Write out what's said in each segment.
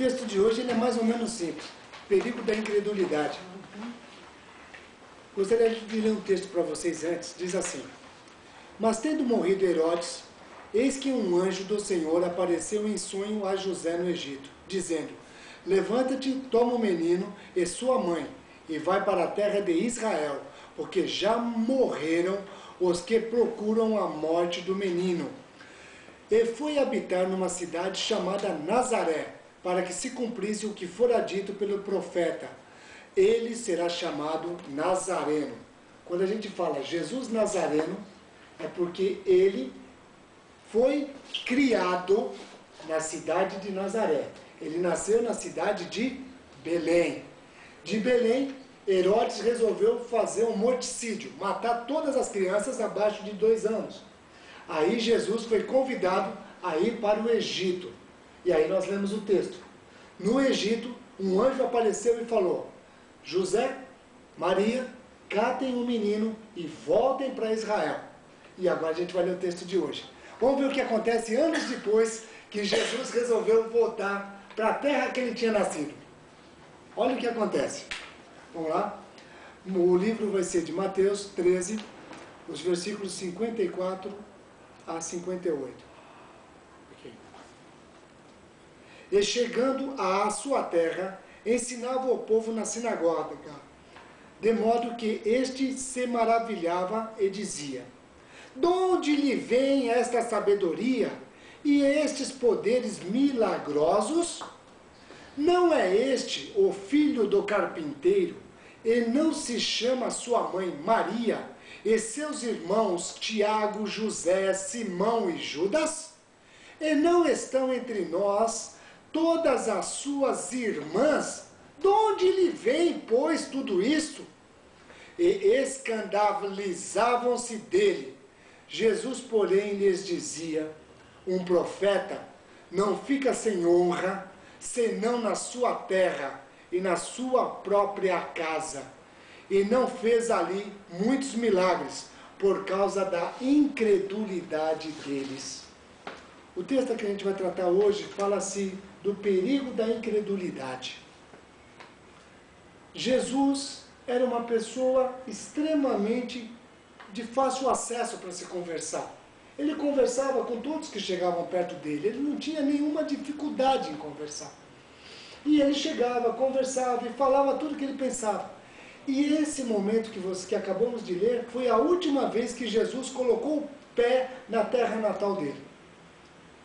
texto de hoje ele é mais ou menos simples. Perigo da incredulidade. Gostaria de ler um texto para vocês antes. Diz assim: Mas tendo morrido Herodes, eis que um anjo do Senhor apareceu em sonho a José no Egito, dizendo: Levanta-te, toma o menino e sua mãe, e vai para a terra de Israel, porque já morreram os que procuram a morte do menino. E foi habitar numa cidade chamada Nazaré, para que se cumprisse o que fora dito pelo profeta: ele será chamado Nazareno. Quando a gente fala Jesus Nazareno, é porque ele foi criado na cidade de Nazaré. Ele nasceu na cidade de Belém. De Belém, Herodes resolveu fazer um morticídio, matar todas as crianças abaixo de 2 anos. Aí Jesus foi convidado a ir para o Egito. E aí nós lemos o texto. No Egito, um anjo apareceu e falou: José, Maria, catem o menino e voltem para Israel. E agora a gente vai ler o texto de hoje. Vamos ver o que acontece anos depois que Jesus resolveu voltar para a terra que ele tinha nascido. Olha o que acontece. Vamos lá. O livro vai ser de Mateus 13, os versículos 54 a 58. Okay. E chegando à sua terra, ensinava o povo na sinagoga, de modo que este se maravilhava e dizia: de onde lhe vem esta sabedoria e estes poderes milagrosos? Não é este o filho do carpinteiro, e não se chama sua mãe Maria, e seus irmãos Tiago, José, Simão e Judas? E não estão entre nós todas as suas irmãs? De onde lhe vem, pois, tudo isto? E escandalizavam-se dele. Jesus, porém, lhes dizia: um profeta não fica sem honra, senão na sua terra e na sua própria casa. E não fez ali muitos milagres, por causa da incredulidade deles. O texto que a gente vai tratar hoje fala-se do perigo da incredulidade. Jesus era uma pessoa extremamente de fácil acesso para se conversar. Ele conversava com todos que chegavam perto dele, ele não tinha nenhuma dificuldade em conversar. E ele chegava, conversava e falava tudo o que ele pensava. E esse momento que acabamos de ler foi a última vez que Jesus colocou o pé na terra natal dele.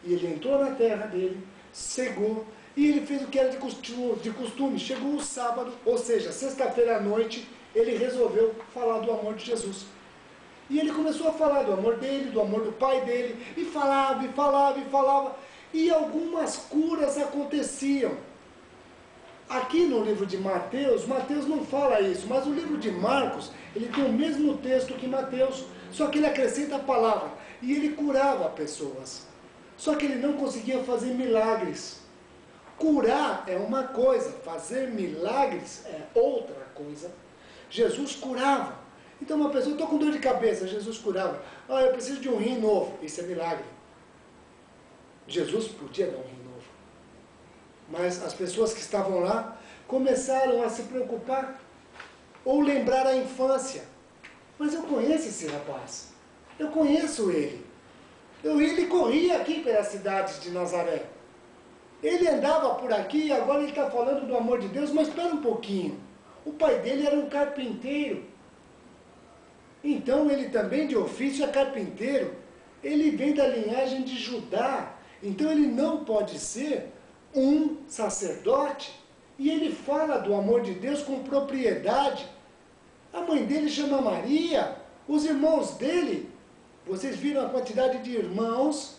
E ele entrou na terra dele, cegou, e ele fez o que era de costume. Chegou o sábado, ou seja, sexta-feira à noite, ele resolveu falar do amor de Jesus. E ele começou a falar do amor dele, do amor do pai dele, e falava, e falava, e falava, e algumas curas aconteciam. Aqui no livro de Mateus, Mateus não fala isso, mas o livro de Marcos, ele tem o mesmo texto que Mateus, só que ele acrescenta a palavra, e ele curava pessoas. Só que ele não conseguia fazer milagres. Curar é uma coisa, fazer milagres é outra coisa. Jesus curava. Então uma pessoa, estou com dor de cabeça, Jesus curava. Ah, eu preciso de um rim novo, isso é milagre. Jesus podia dar um rim novo. Mas as pessoas que estavam lá começaram a se preocupar ou lembrar a infância. Mas eu conheço esse rapaz, eu conheço ele. Ele corria aqui pelas cidades de Nazaré. Ele andava por aqui e agora ele está falando do amor de Deus, mas espera um pouquinho. O pai dele era um carpinteiro. Então ele também de ofício é carpinteiro. Ele vem da linhagem de Judá. Então ele não pode ser um sacerdote. E ele fala do amor de Deus com propriedade. A mãe dele chama Maria. Os irmãos dele, vocês viram a quantidade de irmãos,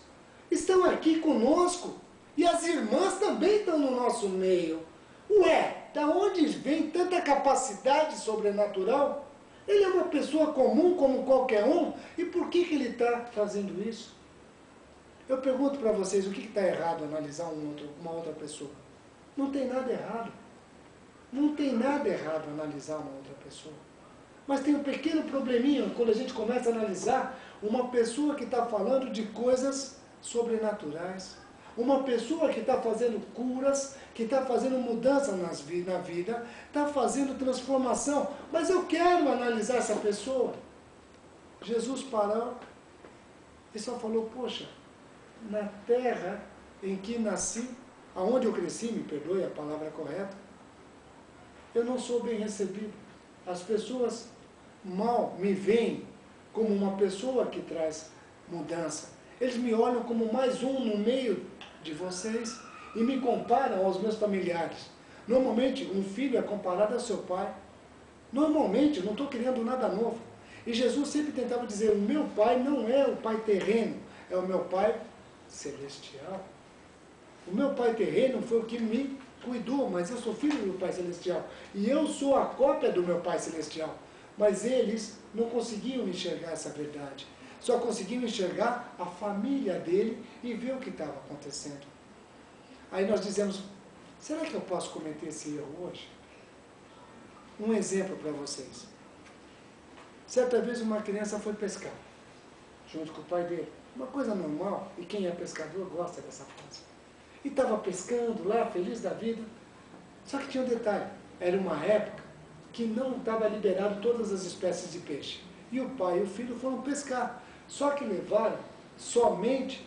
estão aqui conosco. E as irmãs também estão no nosso meio. Ué, da onde vem tanta capacidade sobrenatural? Ele é uma pessoa comum como qualquer um. E por que ele está fazendo isso? Eu pergunto para vocês, o que está errado analisar uma outra pessoa? Não tem nada errado. Não tem nada errado analisar uma outra pessoa. Mas tem um pequeno probleminha quando a gente começa a analisar uma pessoa que está falando de coisas sobrenaturais. Uma pessoa que está fazendo curas, que está fazendo mudança na vida, está fazendo transformação. Mas eu quero analisar essa pessoa. Jesus parou e só falou, poxa, na terra em que nasci, aonde eu cresci, me perdoe a palavra correta, eu não sou bem recebido. As pessoas mal me veem como uma pessoa que traz mudança. Eles me olham como mais um no meio de vocês e me comparam aos meus familiares. Normalmente, um filho é comparado ao seu pai. Normalmente, eu não estou criando nada novo. E Jesus sempre tentava dizer, o meu pai não é o pai terreno, é o meu pai celestial. O meu pai terreno foi o que me cuidou, mas eu sou filho do pai celestial. E eu sou a cópia do meu pai celestial. Mas eles não conseguiam enxergar essa verdade. Só conseguiam enxergar a família dele e ver o que estava acontecendo. Aí nós dizemos, será que eu posso cometer esse erro hoje? Um exemplo para vocês. Certa vez uma criança foi pescar, junto com o pai dele. Uma coisa normal, e quem é pescador gosta dessa coisa. E estava pescando lá, feliz da vida. Só que tinha um detalhe, era uma época que não estava liberado todas as espécies de peixe. E o pai e o filho foram pescar. Só que levaram somente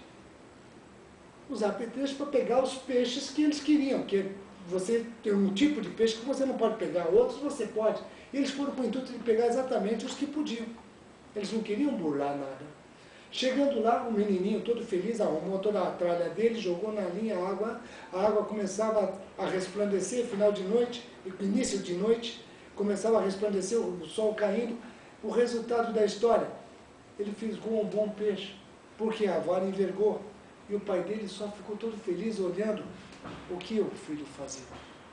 os apetrechos para pegar os peixes que eles queriam. Porque você tem um tipo de peixe que você não pode pegar, outros você pode. E eles foram com o intuito de pegar exatamente os que podiam. Eles não queriam burlar nada. Chegando lá, o menininho todo feliz, arrumou toda a tralha dele, jogou na linha a água começava a resplandecer, final de noite, início de noite, começava a resplandecer, o sol caindo. O resultado da história, ele fisgou um bom peixe, porque a vara envergou. E o pai dele só ficou todo feliz olhando o que o filho fazia.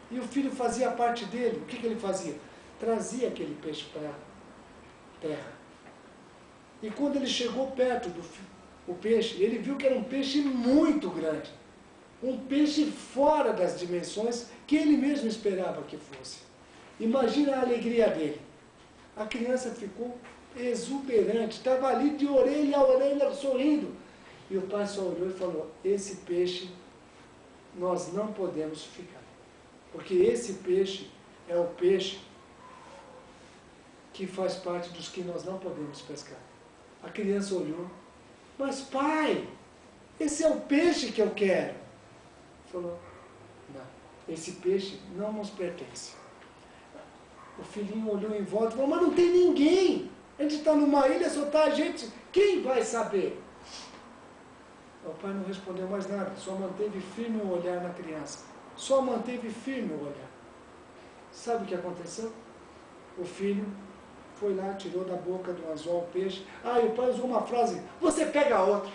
E o filho fazia a parte dele. O que ele fazia? Trazia aquele peixe para a terra. E quando ele chegou perto do peixe, ele viu que era um peixe muito grande. Um peixe fora das dimensões que ele mesmo esperava que fosse. Imagina a alegria dele. A criança ficou exuberante, estava ali de orelha a orelha sorrindo. E o pai só olhou e falou, esse peixe nós não podemos ficar. Porque esse peixe é o peixe que faz parte dos que nós não podemos pescar. A criança olhou, mas pai, esse é o peixe que eu quero. Falou, não, esse peixe não nos pertence. O filhinho olhou em volta e falou, mas não tem ninguém. A gente está numa ilha, só está a gente, quem vai saber? O pai não respondeu mais nada, só manteve firme o olhar na criança. Só manteve firme o olhar. Sabe o que aconteceu? O filho foi lá, tirou da boca do anzol o peixe. Ah, e o pai usou uma frase, você pega outro.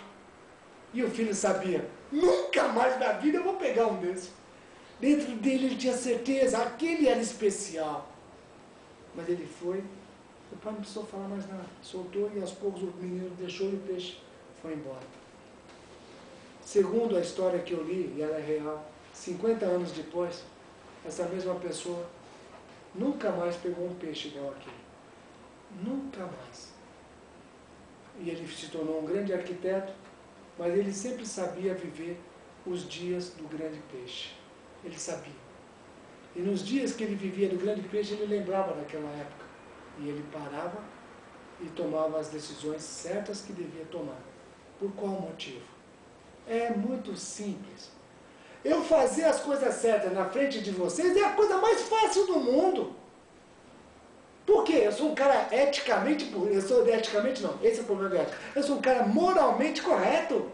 E o filho sabia, nunca mais na vida eu vou pegar um desses. Dentro dele ele tinha certeza, aquele era especial. Mas ele foi, o pai não precisou falar mais nada. Soltou e aos poucos o menino deixou e o peixe foi embora. Segundo a história que eu li, e ela é real, 50 anos depois, essa mesma pessoa nunca mais pegou um peixe igual aquele. Nunca mais. E ele se tornou um grande arquiteto, mas ele sempre sabia viver os dias do grande peixe. Ele sabia. E nos dias que ele vivia do grande peixe, ele lembrava daquela época. E ele parava e tomava as decisões certas que devia tomar. Por qual motivo? É muito simples. Eu fazer as coisas certas na frente de vocês é a coisa mais fácil do mundo. Por quê? Eu sou um cara eticamente, esse é o problema da ética. Eu sou um cara moralmente correto.